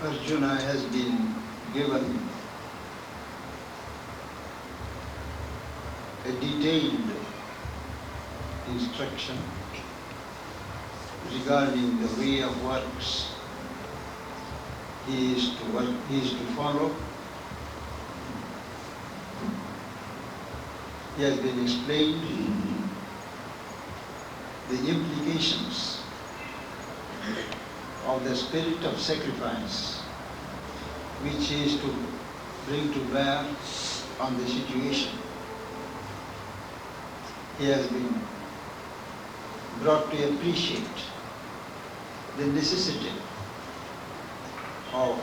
Arjuna has been given a detailed instruction regarding the way of works he is to follow. He has been explained the implications of the spirit of sacrifice which he is to bring to bear on the situation. He has been brought to appreciate the necessity of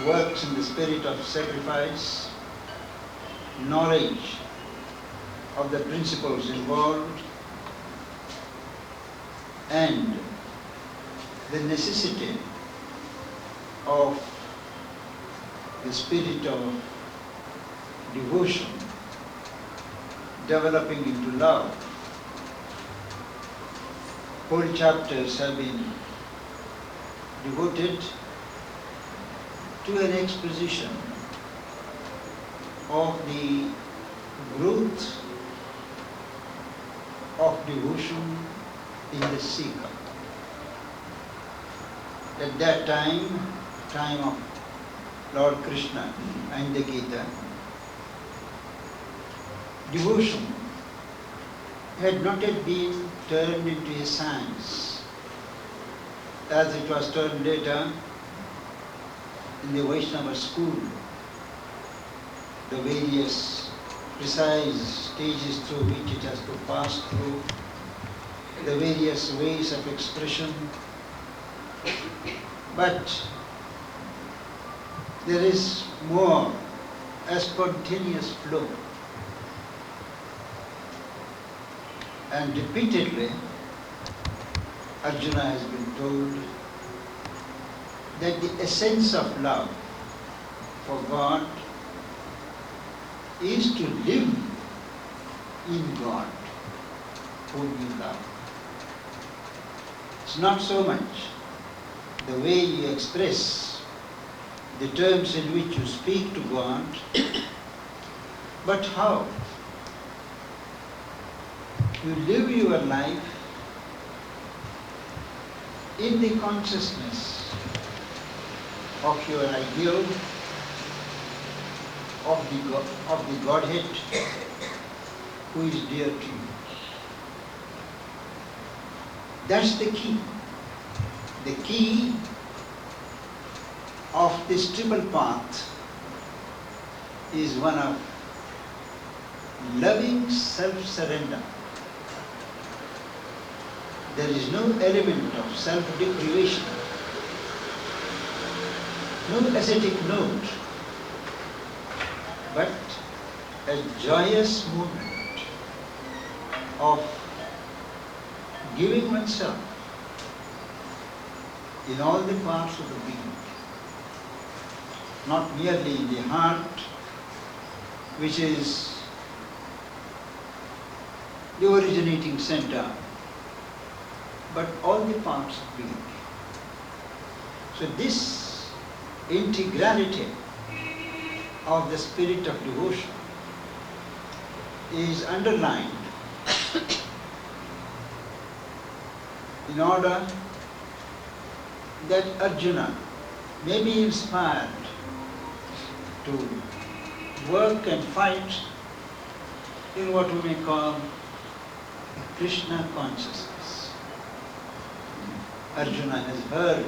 works in the spirit of sacrifice, knowledge of the principles involved, and the necessity of the spirit of devotion developing into love. Whole chapters have been devoted to an exposition of the growth of devotion in the seeker. At that time of Lord Krishna and the Gita, devotion had not yet been turned into a science, as it was turned later in the Vaishnava school. The various precise stages through which it has to pass through, the various ways of expression, but there is more a spontaneous flow. And repeatedly, Arjuna has been told that the essence of love for God is to live in God, whom you love. It's not so much the way you express the terms in which you speak to God, but how you live your life in the consciousness of your ideal, of the Godhead who is dear to you. That's the key. The key of this triple path is one of loving self-surrender. There is no element of self-deprivation, no ascetic note, but a joyous movement of giving oneself in all the parts of the being, not merely in the heart, which is the originating center, but all the parts of being. So this integrality of the spirit of devotion is underlined in order that Arjuna may be inspired to work and fight in what we may call Krishna consciousness. Arjuna has heard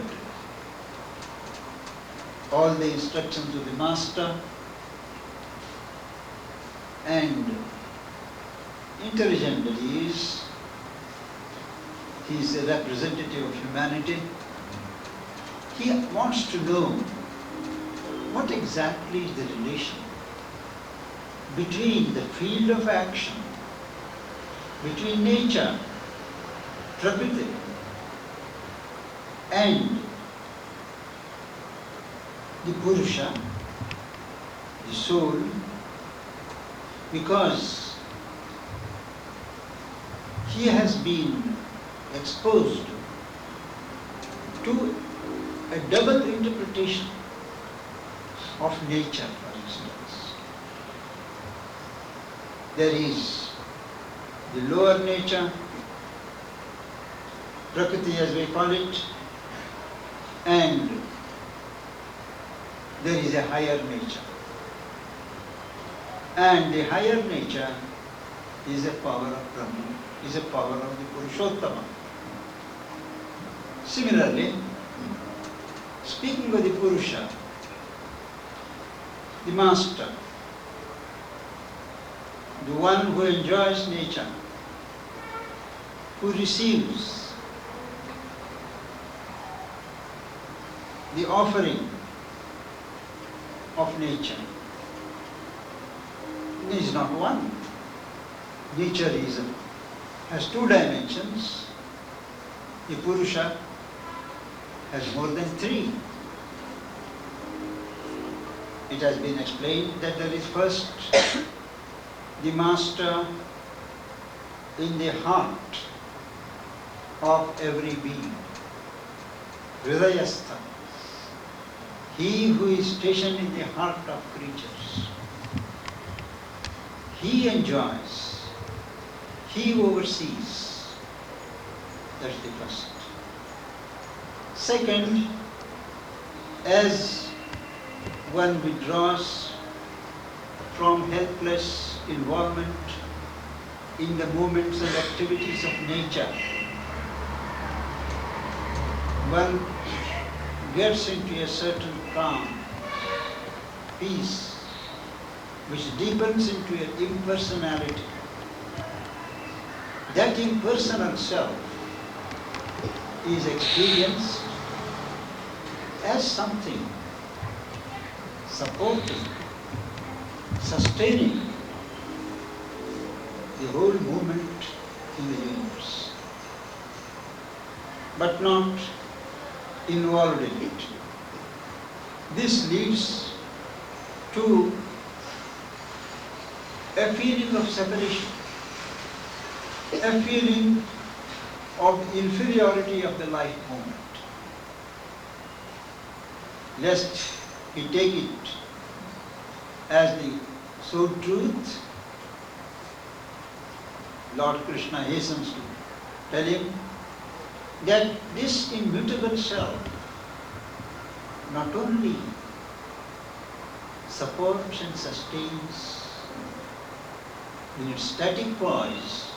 all the instructions of the Master, and intelligently he is a representative of humanity. He wants to know what exactly is the relation between the field of action, between nature, Prakriti, and the Purusha, the soul, because he has been exposed to a double interpretation of nature, for instance. There is the lower nature, Prakriti as we call it, and there is a higher nature. And the higher nature is a power of Brahman, is a power of the Purushottama. Similarly, speaking of the Purusha, the master, the one who enjoys nature, who receives the offering of nature, is not one. Nature has two dimensions. The Purusha has more than three. It has been explained that there is first the master in the heart of every being, Hridayastha, he who is stationed in the heart of creatures. He enjoys, he oversees. That's the first. Second, as one withdraws from helpless involvement in the movements and activities of nature, one gets into a certain calm, peace, which deepens into an impersonality. That impersonal self is experienced as something supporting, sustaining the whole movement in the universe, but not involved in it. This leads to a feeling of separation, a feeling of inferiority of the life moment. Lest he take it as the sole truth, Lord Krishna hastens to tell him that this immutable self not only supports and sustains in its static poise,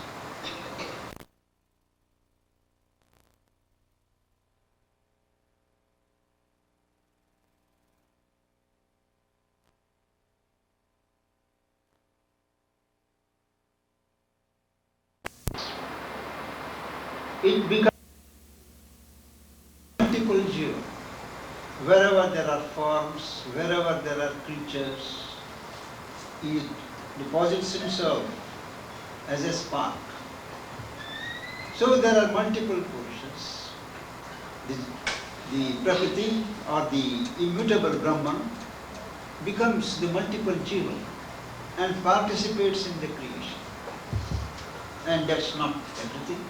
it becomes multiple jiva. Wherever there are forms, wherever there are creatures, he deposits himself as a spark. So there are multiple Purushas. The Prakriti or the immutable Brahma becomes the multiple jiva and participates in the creation. And that's not everything.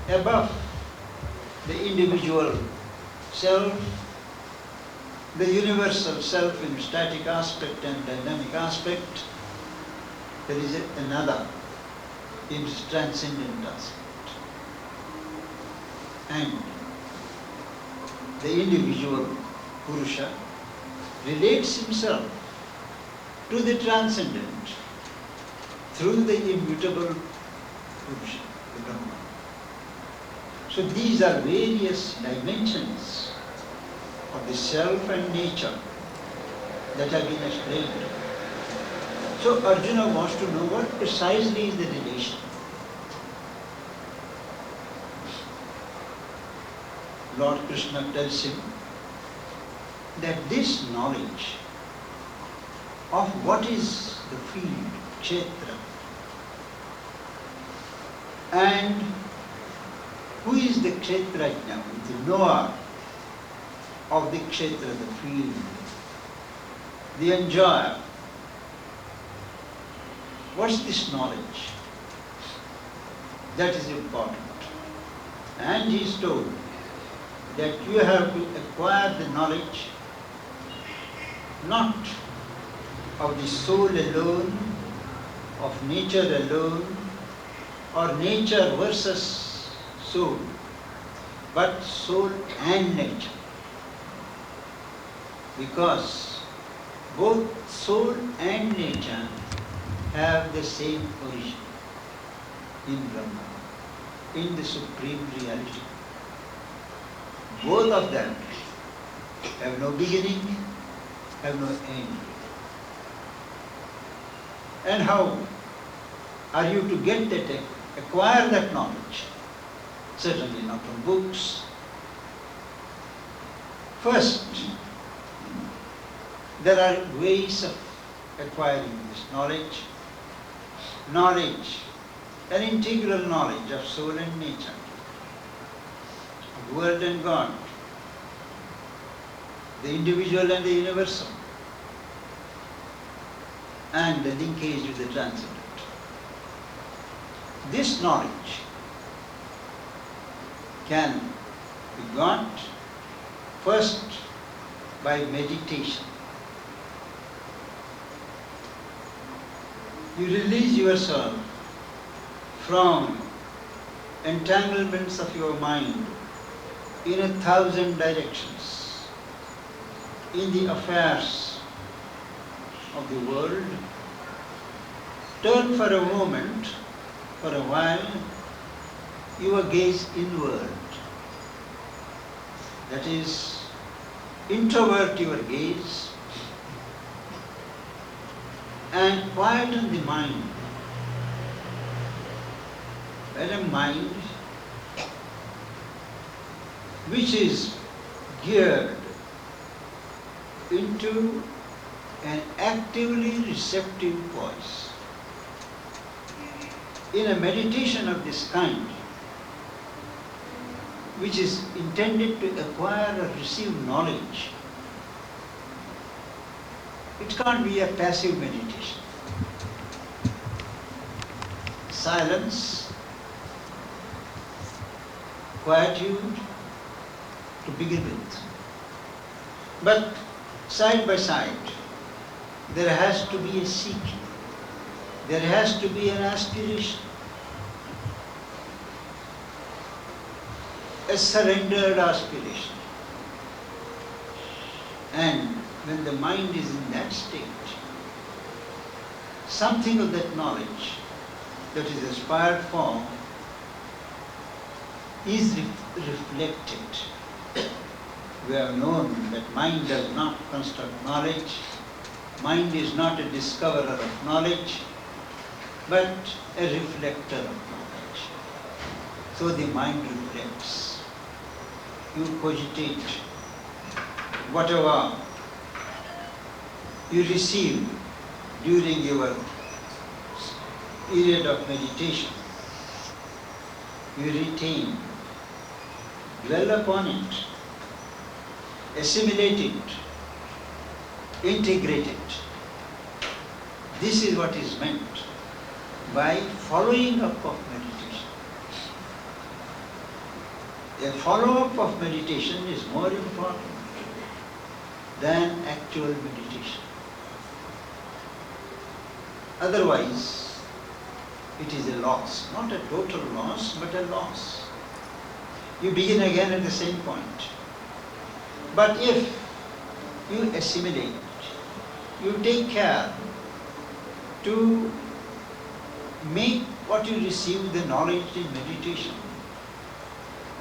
Above the individual self, the universal self in static aspect and dynamic aspect, there is another in transcendent aspect. And the individual Purusha relates himself to the transcendent through the immutable Purusha, the Brahman. So these are various dimensions of the self and nature that have been explained. So Arjuna wants to know what precisely is the relation. Lord Krishna tells him that this knowledge of what is the field, Kshetra, and who is the Kshetrajna, the knower of the Kshetra, the field, the enjoyer. What's this knowledge? That is important. And he is told that you have to acquire the knowledge not of the soul alone, of nature alone, or nature versus soul, but soul and nature. Because both soul and nature have the same origin in Brahma, in the Supreme Reality. Both of them have no beginning, have no end. And how are you to get that, acquire that knowledge? Certainly not from books. First, there are ways of acquiring this knowledge. Knowledge, an integral knowledge of soul and nature, of world and God, the individual and the universal, and the linkage with the transcendent. This knowledge can be got first by meditation. You release yourself from entanglements of your mind in 1,000 directions, in the affairs of the world. Turn for a moment, for a while, your gaze inward. That is, introvert your gaze and quieten the mind. When a mind which is geared into an actively receptive voice, in a meditation of this kind, which is intended to acquire or receive knowledge, it can't be a passive meditation. Silence, quietude to begin with. But side by side, there has to be a seeking. There has to be an aspiration, a surrendered aspiration. And when the mind is in that state, something of that knowledge that is aspired for is reflected. We have known that mind does not construct knowledge. Mind is not a discoverer of knowledge, but a reflector of knowledge. So the mind reflects. You cogitate whatever you receive during your period of meditation. You retain, dwell upon it, assimilate it, integrate it. This is what is meant by following up of meditation. A follow-up of meditation is more important than actual meditation. Otherwise, it is a loss, not a total loss, but a loss. You begin again at the same point. But if you assimilate, you take care to make what you receive, the knowledge in meditation,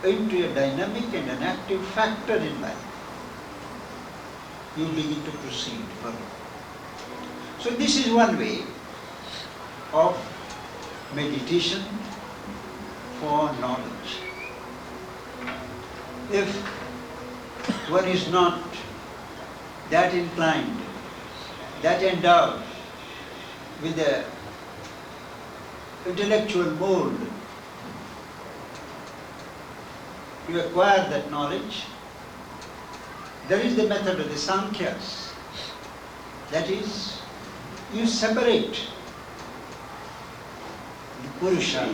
into a dynamic and an active factor in life, you begin to proceed further. So this is one way of meditation for knowledge. If one is not that inclined, that endowed with the intellectual mold to acquire that knowledge, there is the method of the Sankhyas. That is, you separate the Purusha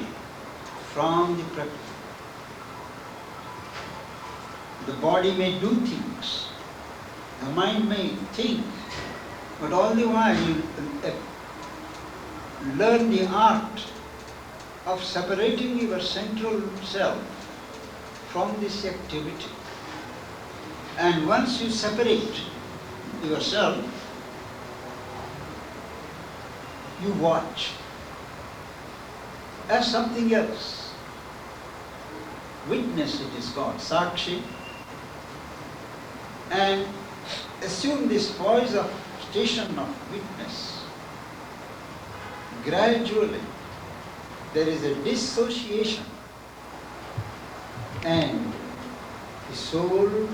from the Prakriti. The body may do things, the mind may think, but all the while you learn the art of separating your central self from this activity. And once you separate yourself, you watch as something else. Witness, it is called, Sakshi, and assume this poise of station of witness. Gradually, there is a dissociation, and the soul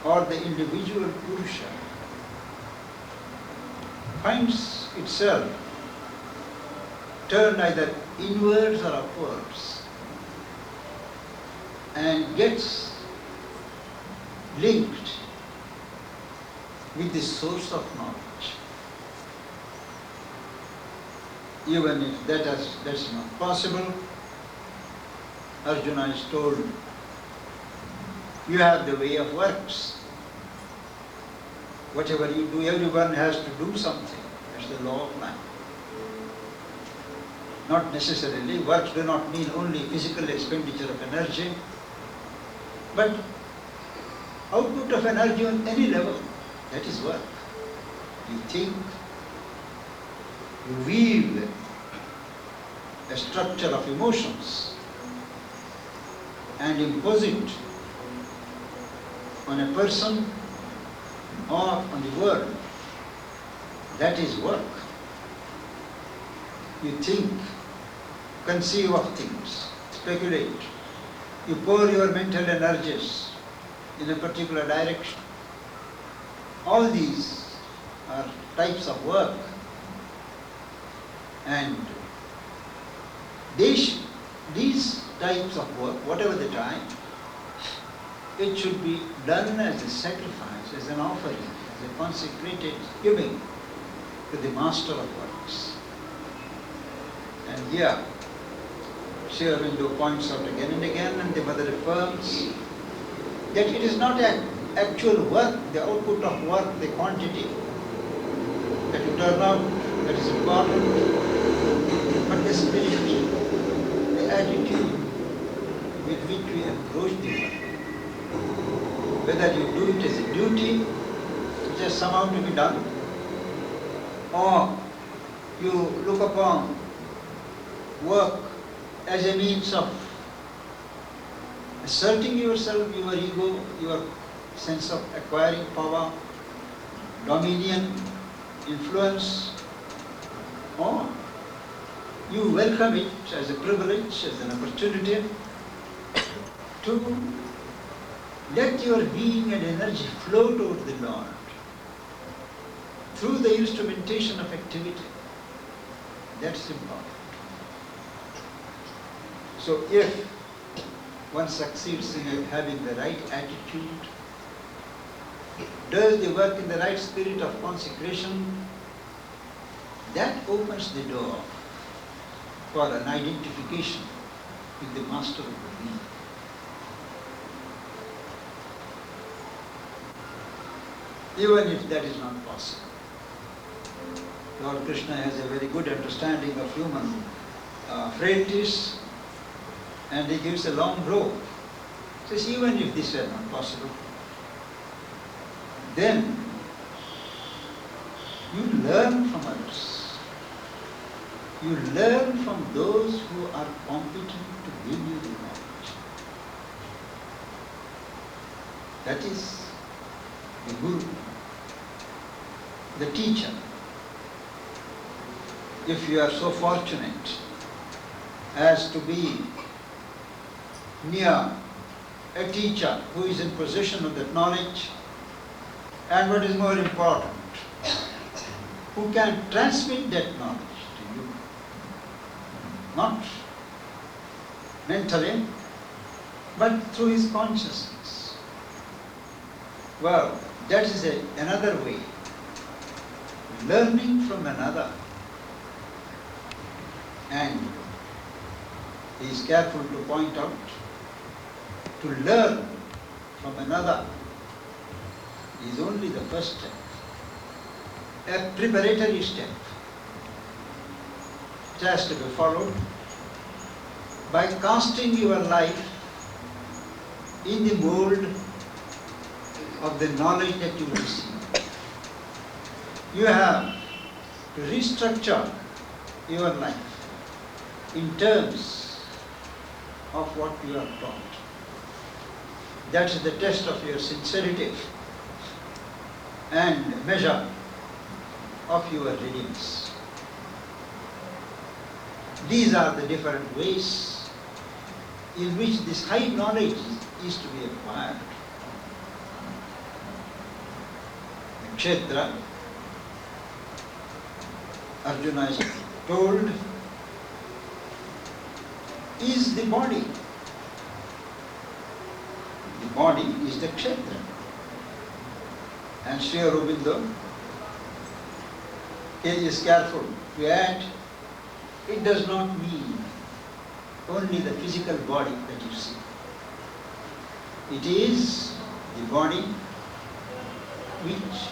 or the individual Purusha finds itself turned either inwards or upwards and gets linked with the source of knowledge. Even if that's not possible, Arjuna is told, you have the way of works. Whatever you do, everyone has to do something. That's the law of life. Not necessarily, works do not mean only physical expenditure of energy, but output of energy on any level, that is work. You think, you weave a structure of emotions and impose it on a person or on the world. That is work. You think, conceive of things, speculate. You pour your mental energies in a particular direction. All these are types of work, and these types of work, whatever the time, it should be done as a sacrifice, as an offering, as a consecrated giving to the Master of Works. And here, Sri Aurobindo points out again and again, and the mother affirms that it is not an actual work, the output of work, the quantity that you turn out, that is important, but the spirit, the attitude with which we approach the work. Whether you do it as a duty, which has somehow to be done, or you look upon work as a means of asserting yourself, your ego, your sense of acquiring power, dominion, influence, or you welcome it as a privilege, as an opportunity to let your being and energy flow toward the Lord through the instrumentation of activity. That's important. So if one succeeds in having the right attitude, does the work in the right spirit of consecration, that opens the door for an identification with the Master of the being. Even if that is not possible. Lord Krishna has a very good understanding of human frailties, and he gives a long rope. He says, even if this were not possible, then you learn from others. You learn from those who are competent to give you the knowledge. That is the Guru, the teacher. If you are so fortunate as to be near a teacher who is in possession of that knowledge, and what is more important, who can transmit that knowledge to you, not mentally, but through his consciousness. Well, that is another way, learning from another. And he is careful to point out, to learn from another is only the first step, a preparatory step. It has to be followed by casting your life in the mold of the knowledge that you receive. You have to restructure your life in terms of what you are taught. That's the test of your sincerity and measure of your readiness. These are the different ways in which this high knowledge is to be acquired. The Kshetra, Arjuna is told, is the body. The body is the Kshetra. And Sri Aurobindo, he is careful to add, it does not mean only the physical body that you see. It is the body which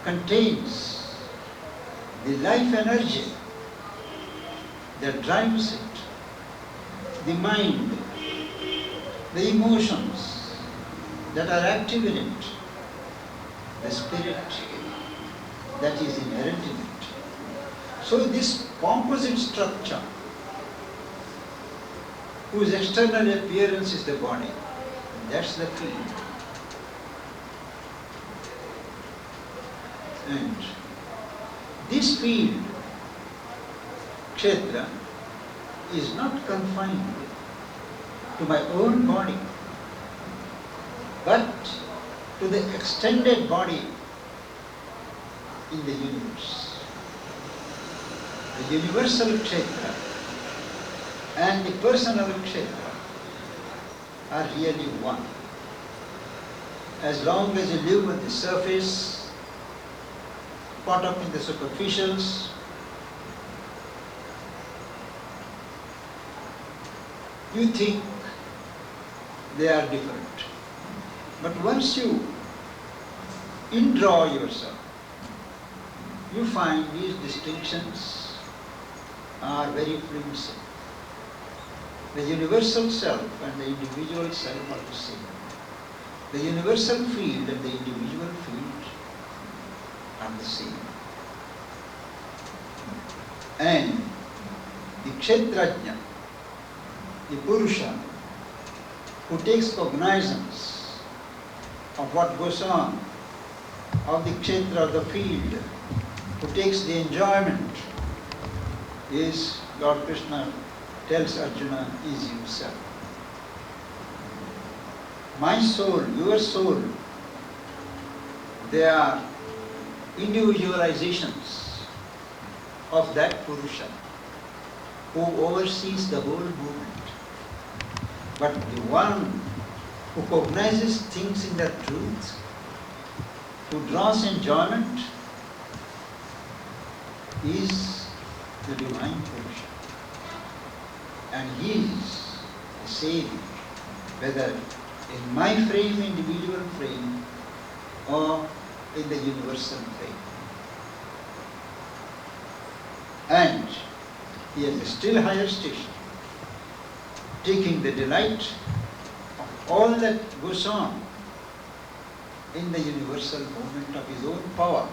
contains the life energy that drives it, the mind, the emotions that are active in it, the spirit that is inherent in it. So this composite structure, whose external appearance is the body, that's the field. And this field, Kshetra, is not confined to my own body, but to the extended body in the universe. The universal Kshetra and the personal Kshetra are really one. As long as you live at the surface, caught up in the superficials, you think they are different. But once you indraw yourself, you find these distinctions are very flimsy. The universal self and the individual self are the same. The universal field and the individual field are the same. And the Kshetrajna, the Purusha, who takes cognizance of what goes on, of the Kshetra, of the field, who takes the enjoyment, is, Lord Krishna tells Arjuna, is himself. My soul, your soul, they are individualizations of that Purusha who oversees the whole movement. But the one who cognizes things in their truth, who draws enjoyment, is the divine Purusha. And he is the same, whether in my frame, individual frame, or in the universal frame. And he has a still higher station, taking the delight of all that goes on in the universal movement of his own power.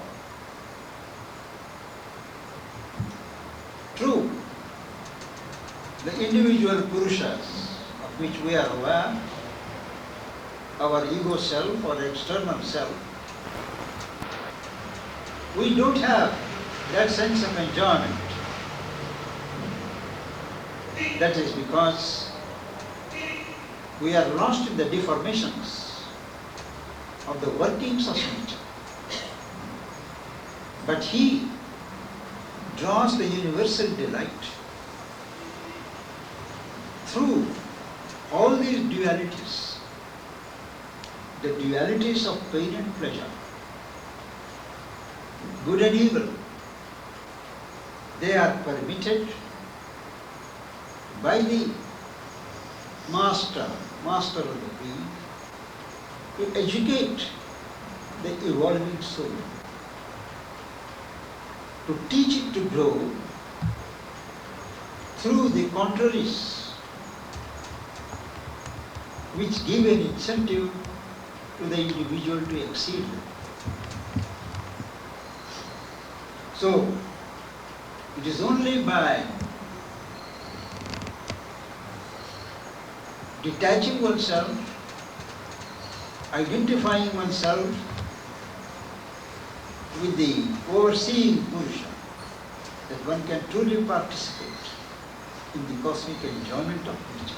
True, the individual Purushas of which we are aware, our ego self or external self, we don't have that sense of enjoyment. That is because we are lost in the deformations of the workings of nature. But he draws the universal delight through all these dualities, the dualities of pain and pleasure, good and evil. They are permitted by the master of the being, to educate the evolving soul, to teach it to grow through the contraries which give an incentive to the individual to exceed. So, it is only by detaching oneself, identifying oneself with the overseeing Purusha, that one can truly participate in the cosmic enjoyment of nature.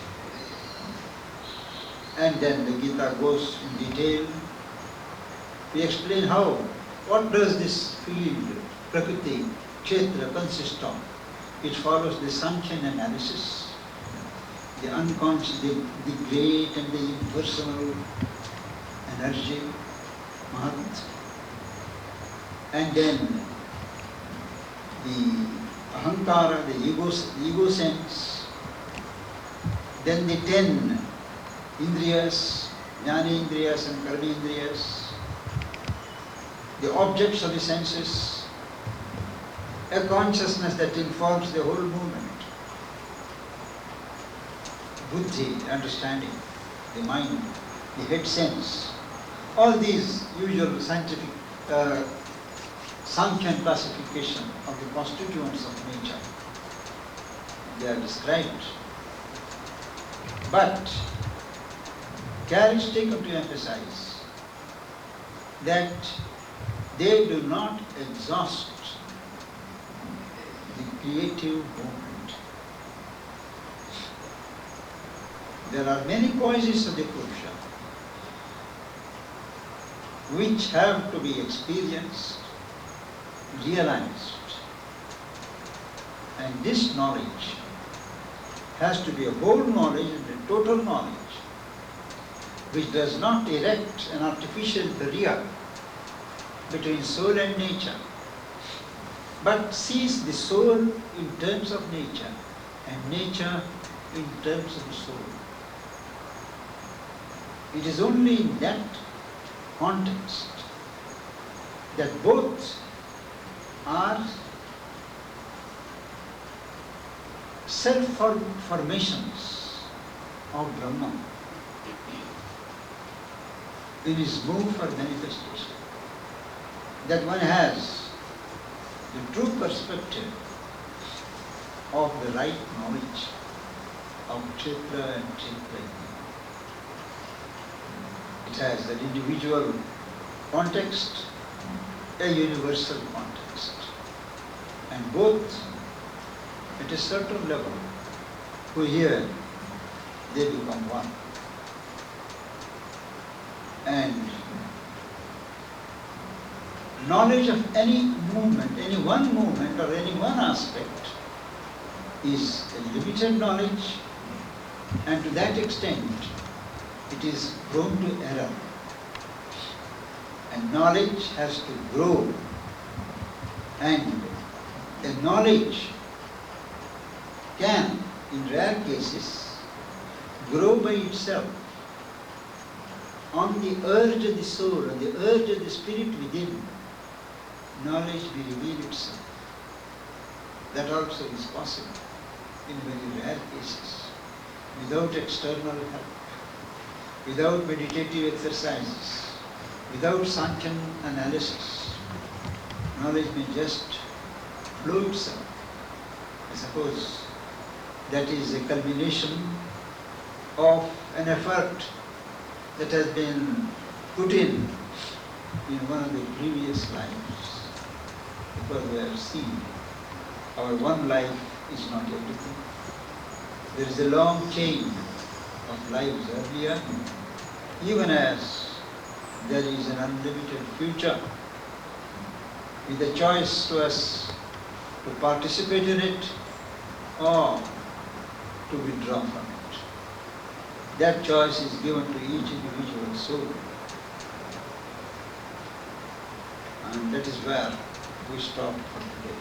And then the Gita goes in detail. We explain what does this field, Prakriti, Kshetra consist of. It follows the Sankhyan analysis, the unconscious, the great and the impersonal energy, Mahat, and then the Ahankara, the ego sense, then the 10 Indriyas, Jnana Indriyas and Karma Indriyas, the objects of the senses, a consciousness that informs the whole movement, buddhi, understanding, the mind, the head sense, all these usual scientific Sankhyan classification of the constituents of nature, they are described. But care is taken to emphasize that they do not exhaust the creative movement. There are many causes of the Purusha which have to be experienced, realized, and this knowledge has to be a whole knowledge and a total knowledge which does not erect an artificial barrier between soul and nature, but sees the soul in terms of nature and nature in terms of the soul. It is only in that context that both are self-formations of Brahma in his move for manifestation. That one has the true perspective of the right knowledge of Kshetra and Kshetra. It has an individual context, a universal context. And both, at a certain level, who here, they become one. And knowledge of any movement, any one movement or any one aspect is a limited knowledge, and to that extent it is prone to error. And knowledge has to grow, and a knowledge can, in rare cases, grow by itself on the urge of the soul, on the urge of the spirit within. Knowledge will reveal itself. That also is possible in very rare cases, without external help, without meditative exercises, without Sankhyan analysis. Knowledge may just flow itself. I suppose that is a culmination of an effort that has been put in one of the previous lives. Because we have seen our one life is not everything. There is a long chain of lives earlier, even as there is an unlimited future, with a choice to us to participate in it or to withdraw from it. That choice is given to each individual soul. And that is where we stop for today.